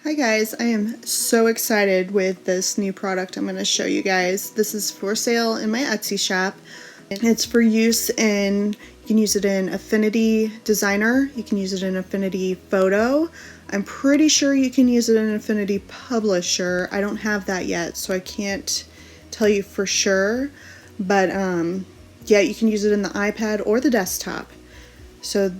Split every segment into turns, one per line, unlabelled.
Hi guys, I am so excited with this new product I'm going to show you guys. This is for sale in my Etsy shop. It's for use in, you can use it in Affinity Designer, you can use it in Affinity Photo. I'm pretty sure you can use it in Affinity Publisher. I don't have that yet, so I can't tell you for sure. But yeah, you can use it in the iPad or the desktop. So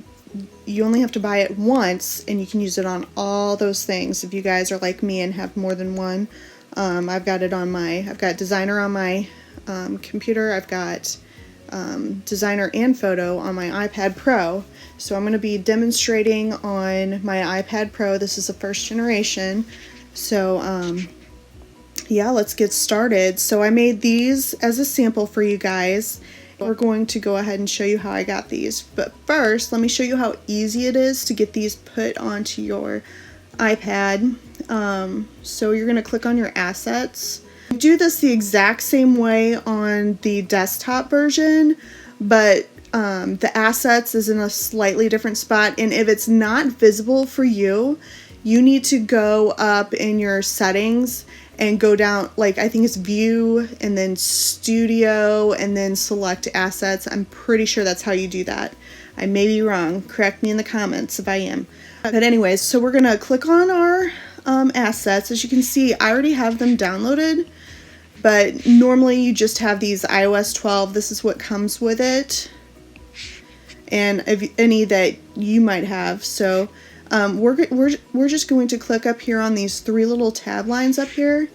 you only have to buy it once and you can use it on all those things. If you guys are like me and have more than one, I've got Designer on my computer. I've got Designer and Photo on my iPad Pro. So I'm going to be demonstrating on my iPad Pro. This is the first generation. So yeah, let's get started. So I made these as a sample for you guys. We're going to go ahead and show you how I got these. But first, let me show you how easy it is to get these put onto your iPad. So you're going to click on your assets. Do this the exact same way on the desktop version, but the assets is in a slightly different spot. And if it's not visible for you, you need to go up in your settings and go down, like I think it's view and then studio and then select assets. I'm pretty sure that's how you do that. I may be wrong. Correct me in the comments if I am. But anyways, so we're gonna click on our assets. As you can see, I already have them downloaded, but normally you just have these iOS 12. This is what comes with it, and if any that you might have. So we're just going to click up here on these three little tab lines up here,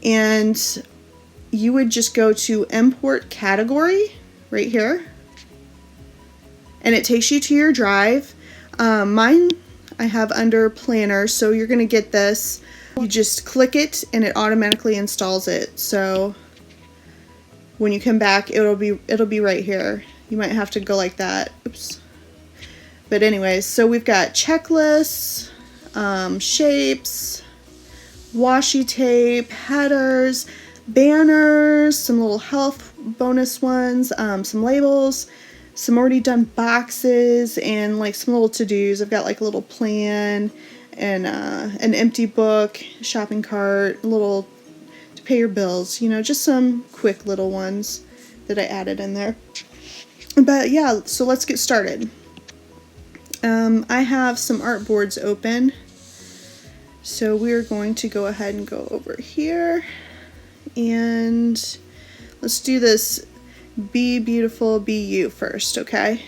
and you would just go to import category right here, and it takes you to your drive. Mine I have under planner, so you're gonna get this. You just click it and it automatically installs it. So when you come back, it'll be right here. You might have to go like that. Oops. But anyways, so we've got checklists, shapes, washi tape, headers, banners, some little health bonus ones, some labels, some already done boxes, and like some little to-dos. I've got like a little plan and an empty book, shopping cart, a little to pay your bills, you know, just some quick little ones that I added in there. But yeah, so let's get started. I have some artboards open, so we're going to go ahead and go over here, and let's do this Be Beautiful, Be You first, okay?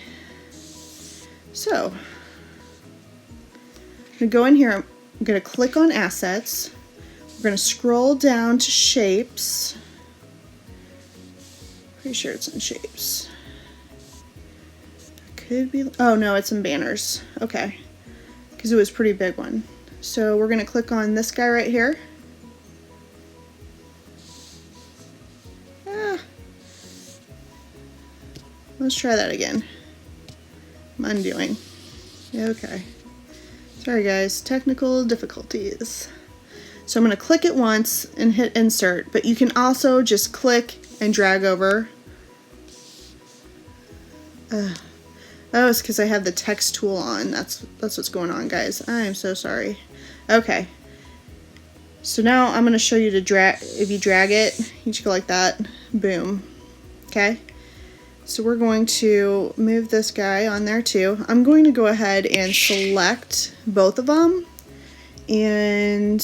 So, I'm going to go in here, I'm going to click on Assets, we're going to scroll down to Shapes, pretty sure it's in Shapes. Could be, oh no, it's in banners. Okay, because it was a pretty big one. So we're going to click on this guy right here. Let's try that again. I'm undoing. Okay. Sorry guys, technical difficulties. So I'm going to click it once and hit insert, but you can also just click and drag over. Oh, it's because I have the text tool on. That's what's going on, guys. I am so sorry. Okay. So now I'm going to show you to drag. If you drag it, you just go like that. Boom. Okay. So we're going to move this guy on there too. I'm going to go ahead and select both of them. And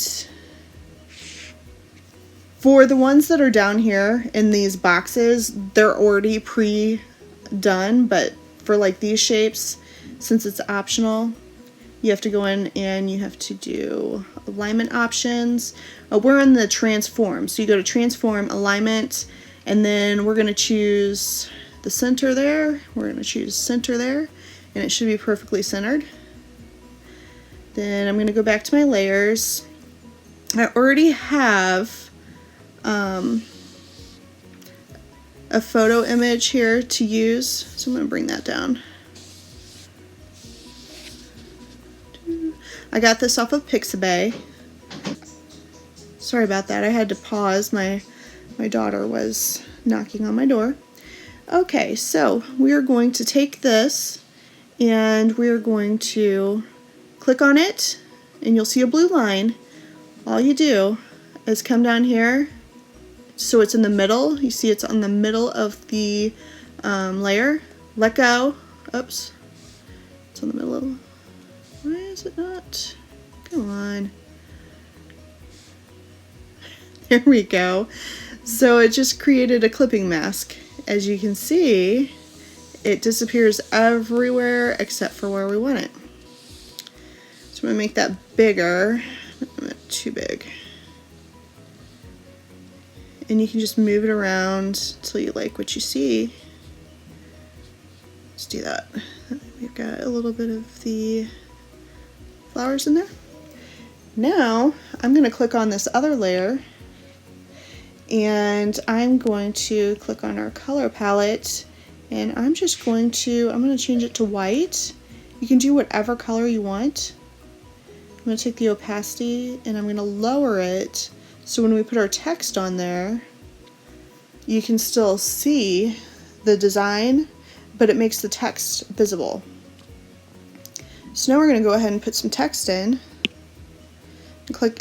for the ones that are down here in these boxes, they're already pre-done, but for like these shapes, since it's optional, you have to go in and you have to do alignment options. We're in the transform, so you go to transform, alignment, and then we're going to choose the center there. We're going to choose center there, and it should be perfectly centered. Then I'm going to go back to my layers. I already have a photo image here to use, so I'm going to bring that down. I got this off of Pixabay. Sorry about that, I had to pause. My daughter was knocking on my door. Okay, so we are going to take this and we are going to click on it, and you'll see a blue line. all you do is come down here, so it's in the middle. You see it's on the middle of the layer. Let go. Oops. It's on the middle of, why is it not? Come on. There we go. So it just created a clipping mask. As you can see, it disappears everywhere except for where we want it. So I'm going to make that bigger. Not too big. And you can just move it around until you like what you see. Let's do that. We've got a little bit of the flowers in there. Now I'm going to click on this other layer, and I'm going to click on our color palette, and I'm going to change it to white. You can do whatever color you want. I'm going to take the opacity and I'm going to lower it so when we put our text on there, you can still see the design, but it makes the text visible. So now we're going to go ahead and put some text in.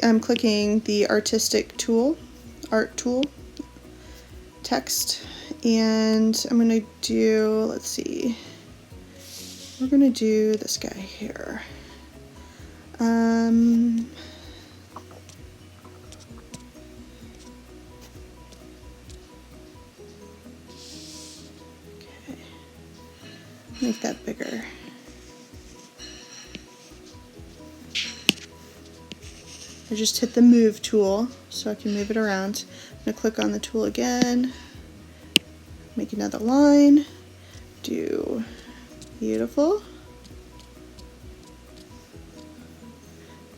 I'm clicking the artistic tool, art tool, text, and I'm going to do, let's see, we're going to do this guy here. Okay, make that bigger. I just hit the move tool so I can move it around. I'm going to click on the tool again, make another line, do beautiful,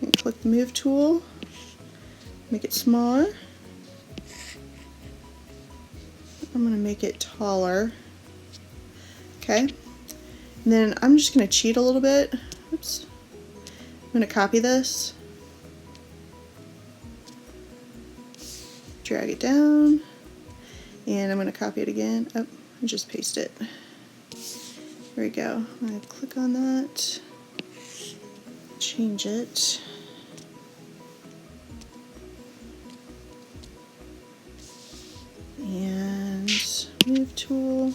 and click the move tool, make it smaller. I'm going to make it taller. Okay, and then I'm just going to cheat a little bit. Oops. I'm going to copy this, drag it down, and I'm going to copy it again. Oh, and just paste it. There we go. I'm going to click on that, change it. And move tool.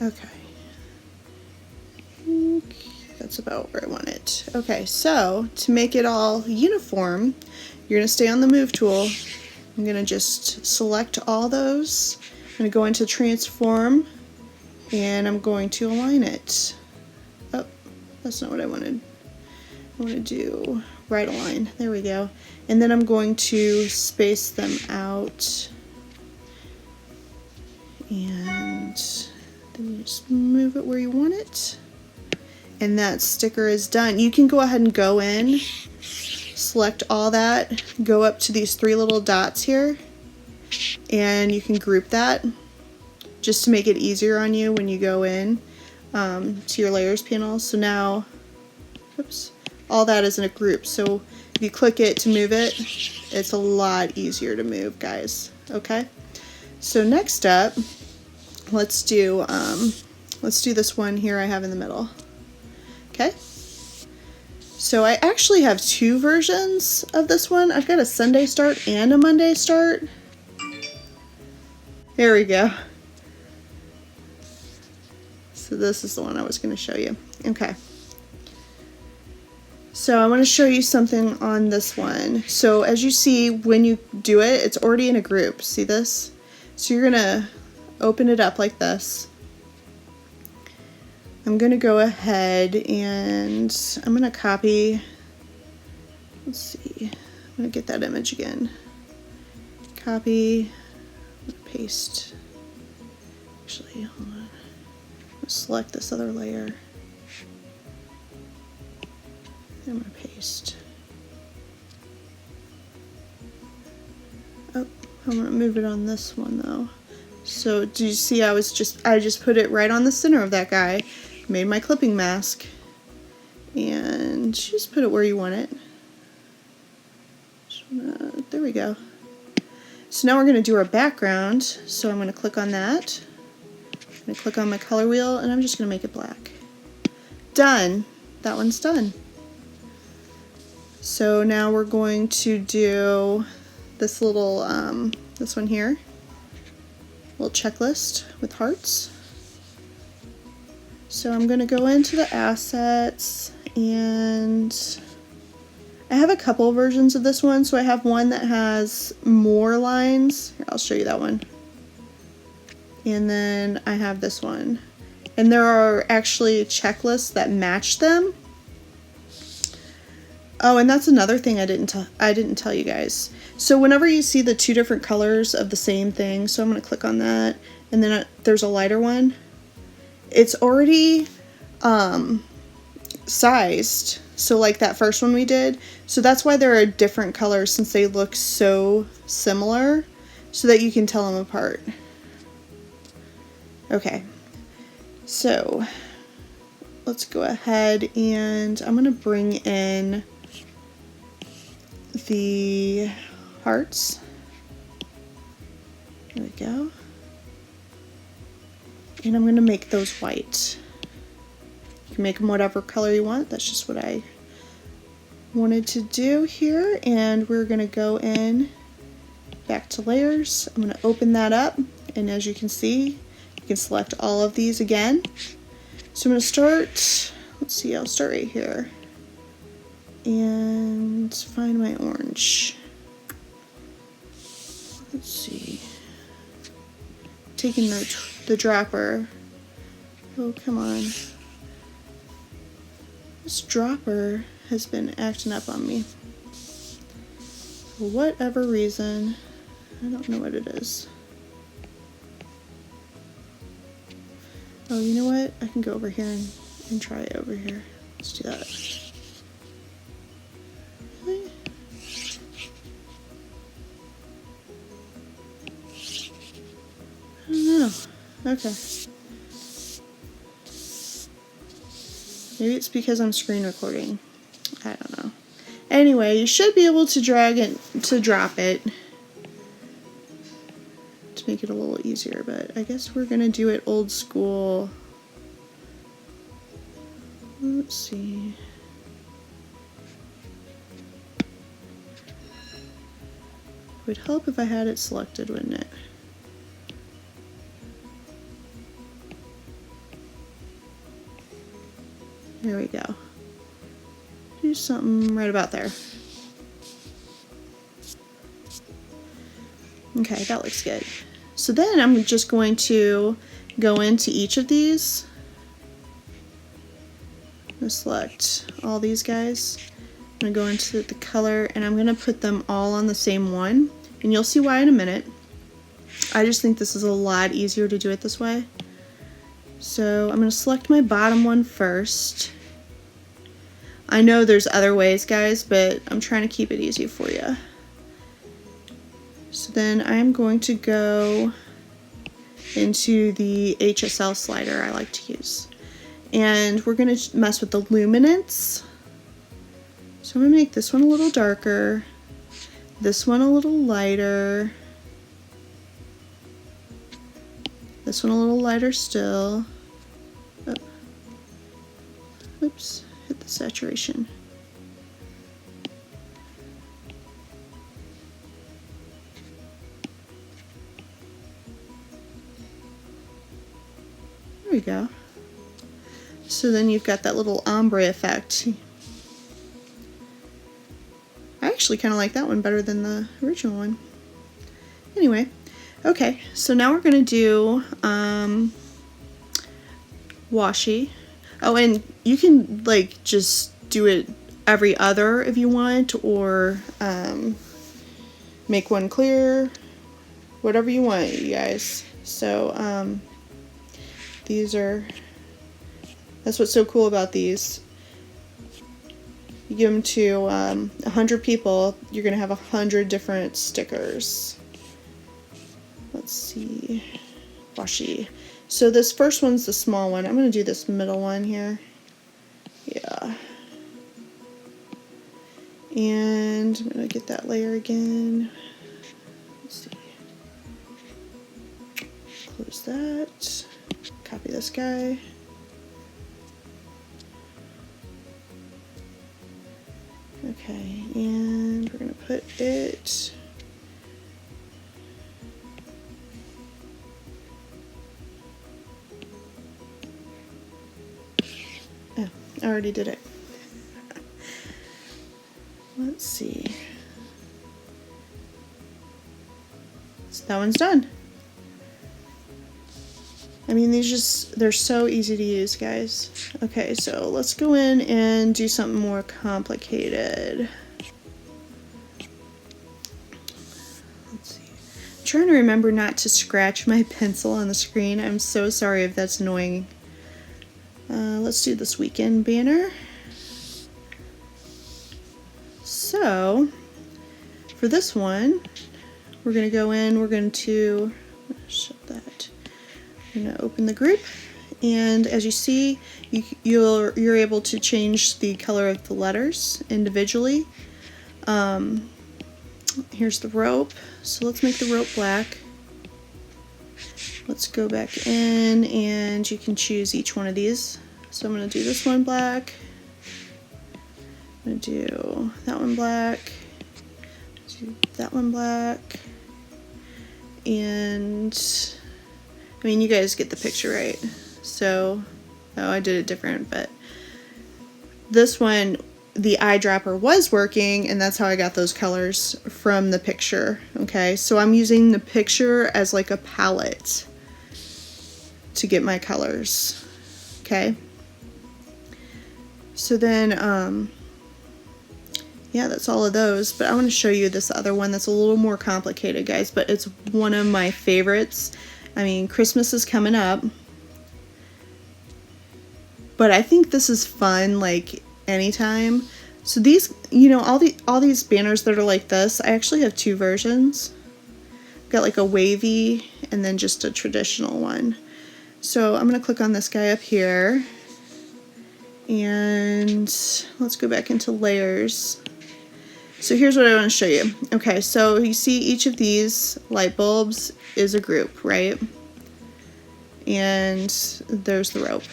Okay. That's about where I want it. Okay, so to make it all uniform, you're going to stay on the move tool. I'm going to just select all those. I'm going to go into transform, and I'm going to align it. Oh, that's not what I wanted. I want to do right align. There we go. And then I'm going to space them out. And then you just move it where you want it. And that sticker is done. You can go ahead and go in, select all that, go up to these three little dots here, and you can group that just to make it easier on you when you go in to your layers panel. So now, oops, all that is in a group. So if you click it to move it, it's a lot easier to move, guys. Okay. So next up, let's do this one here I have in the middle. Okay. So I actually have two versions of this one. I've got a Sunday start and a Monday start. There we go. So this is the one I was going to show you. Okay. So I want to show you something on this one. So as you see, when you do it, it's already in a group. See this? So you're going to open it up like this. I'm going to go ahead and I'm going to copy, let's see, I'm going to get that image again. Copy, paste. Actually, hold on. I'm going to select this other layer. I'm going to paste. Oh, I'm going to move it on this one though. So do you see I just put it right on the center of that guy, made my clipping mask, and just put it where you want it. There we go. So now we're going to do our background. So I'm going to click on that. I'm going to click on my color wheel, and I'm just going to make it black. Done. That one's done. So now we're going to do this little, this one here, little checklist with hearts. So I'm going to go into the assets, and I have a couple versions of this one. So I have one that has more lines. Here, I'll show you that one. And then I have this one. And there are actually checklists that match them. Oh, and that's another thing I didn't tell you guys. So whenever you see the two different colors of the same thing, so I'm going to click on that, and then there's a lighter one. It's already sized. So like that first one we did. So that's why there are different colors, since they look so similar, so that you can tell them apart. Okay. So let's go ahead, and I'm going to bring in the hearts. There we go. And I'm going to make those white. You can make them whatever color you want. That's just what I wanted to do here. And we're going to go in back to layers. I'm going to open that up, and as you can see, you can select all of these again. So I'm going to start, let's see, I'll start right here and find my orange. Let's see, taking the dropper. Oh, come on. This dropper has been acting up on me for whatever reason. I don't know what it is. Oh, you know what? I can go over here and try it over here. Let's do that. Really? I don't know. Okay. Maybe it's because I'm screen recording. I don't know. Anyway, you should be able to drag it to drop it to make it a little easier, but I guess we're gonna do it old school. Let's see. It would help if I had it selected, wouldn't it? There we go. Do something right about there. Okay, that looks good. So then I'm just going to go into each of these. I'm going to select all these guys. I'm going to go into the color, and I'm going to put them all on the same one. And you'll see why in a minute. I just think this is a lot easier to do it this way. So I'm going to select my bottom one first. I know there's other ways, guys, but I'm trying to keep it easy for you. So then I'm going to go into the HSL slider I like to use. And we're going to mess with the luminance. So I'm going to make this one a little darker, this one a little lighter, this one a little lighter still. Oh. Oops, hit the saturation. There we go. So then you've got that little ombre effect. I actually kind of like that one better than the original one. Anyway, okay, so now we're going to do washi. Oh, and you can like just do it every other if you want, or make one clear, whatever you want, you guys. So these are, that's what's so cool about these. You give them to 100 people, you're going to have 100 different stickers. Let's see. Washi. So this first one's the small one. I'm going to do this middle one here. Yeah. And I'm going to get that layer again. Let's see. Close that. Copy this guy. Okay, and we're gonna put it oh, I already did it. Let's see. So that one's done. I mean, they're so easy to use, guys. Okay, so let's go in and do something more complicated. Let's see. I'm trying to remember not to scratch my pencil on the screen. I'm so sorry if that's annoying. Let's do this weekend banner. So, for this one, we're going to go in, we're going to shut that. I'm going to open the group, and as you see, you're able to change the color of the letters individually. Here's the rope, so let's make the rope black. Let's go back in, and you can choose each one of these. So I'm going to do this one black, I'm going to do that one black, do that one black, and I mean, you guys get the picture, right? So, oh, I did it different, but this one, the eyedropper was working, and that's how I got those colors from the picture, okay? So I'm using the picture as like a palette to get my colors, okay? So then, yeah, that's all of those, but I want to show you this other one that's a little more complicated, guys, but it's one of my favorites. I mean, Christmas is coming up, but I think this is fun, like, anytime. So these, you know, all these banners that are like this, I actually have two versions. I've got like a wavy and then just a traditional one. So I'm going to click on this guy up here, and let's go back into layers. So here's what I want to show you. Okay, so you see each of these light bulbs is a group, right? And there's the rope.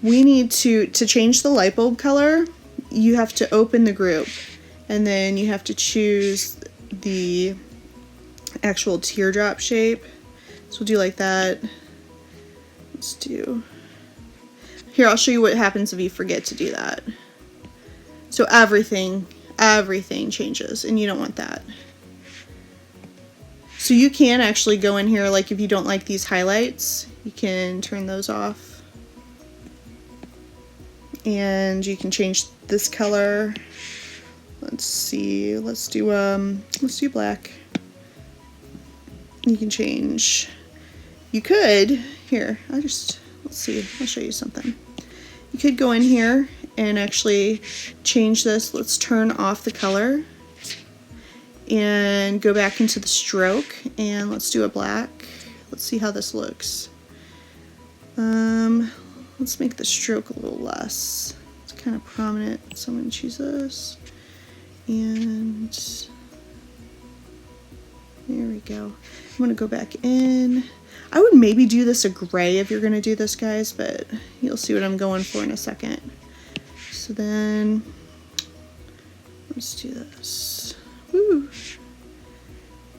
We need to change the light bulb color, you have to open the group, and then you have to choose the actual teardrop shape. So we'll do like that. Let's do, here, I'll show you what happens if you forget to do that. So everything changes, and you don't want that. So you can actually go in here, like if you don't like these highlights, you can turn those off. And you can change this color. Let's see, let's do black. You can change, you could, here, let's see, I'll show you something. You could go in here and actually change this. Let's turn off the color and go back into the stroke, and let's do a black. Let's see how this looks. Let's make the stroke a little less. It's kind of prominent, so I'm going to choose this. And there we go. I'm going to go back in. I would maybe do this a gray if you're going to do this, guys, but you'll see what I'm going for in a second. So then, let's do this. Woo!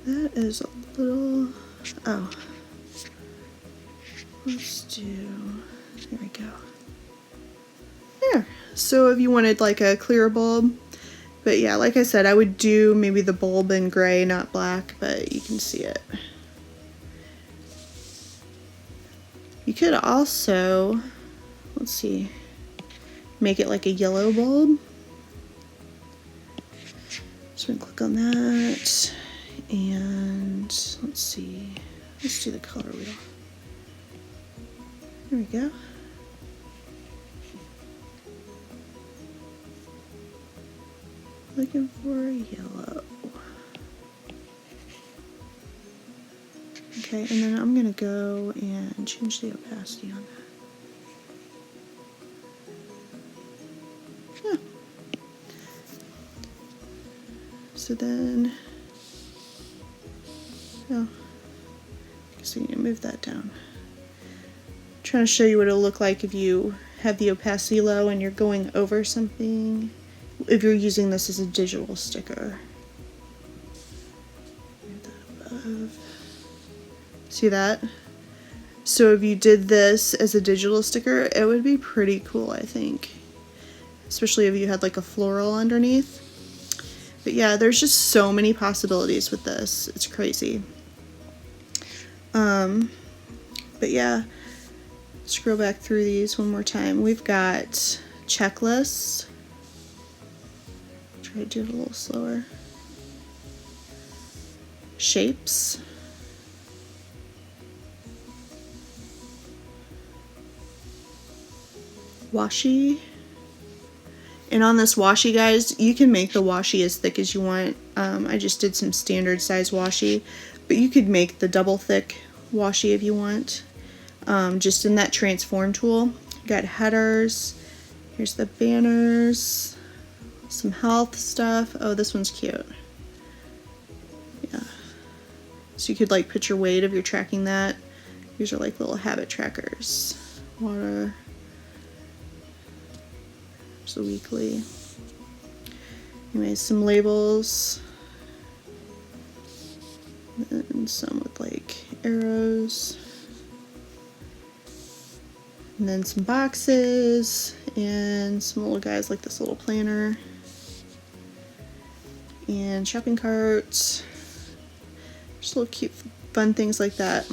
That is a little, oh. Let's do, there we go. There. So if you wanted like a clear bulb, but yeah, like I said, I would do maybe the bulb in gray, not black, but you can see it. You could also, let's see, make it like a yellow bulb. So I'm gonna click on that, and let's see, let's do the color wheel. There we go. Looking for a yellow. Okay, and then I'm gonna go and change the opacity on that. Yeah. So then, oh, I guess I need to move that down. I'm trying to show you what it'll look like if you have the opacity low and you're going over something if you're using this as a digital sticker. See that? So if you did this as a digital sticker, it would be pretty cool, I think. Especially if you had like a floral underneath. But yeah, there's just so many possibilities with this. It's crazy. But yeah, scroll back through these one more time. We've got checklists. Try to do it a little slower. Shapes. Washi. And on this washi, guys, you can make the washi as thick as you want. I just did some standard size washi, but you could make the double thick washi if you want. Just in that transform tool. You got headers. Here's the banners. Some health stuff. Oh, this one's cute. Yeah. So you could like put your weight if you're tracking that. These are like little habit trackers. Water. There's the weekly. Anyways, some labels. And some with like arrows. And then some boxes and some little guys like this little planner. And shopping carts. Just little cute fun things like that.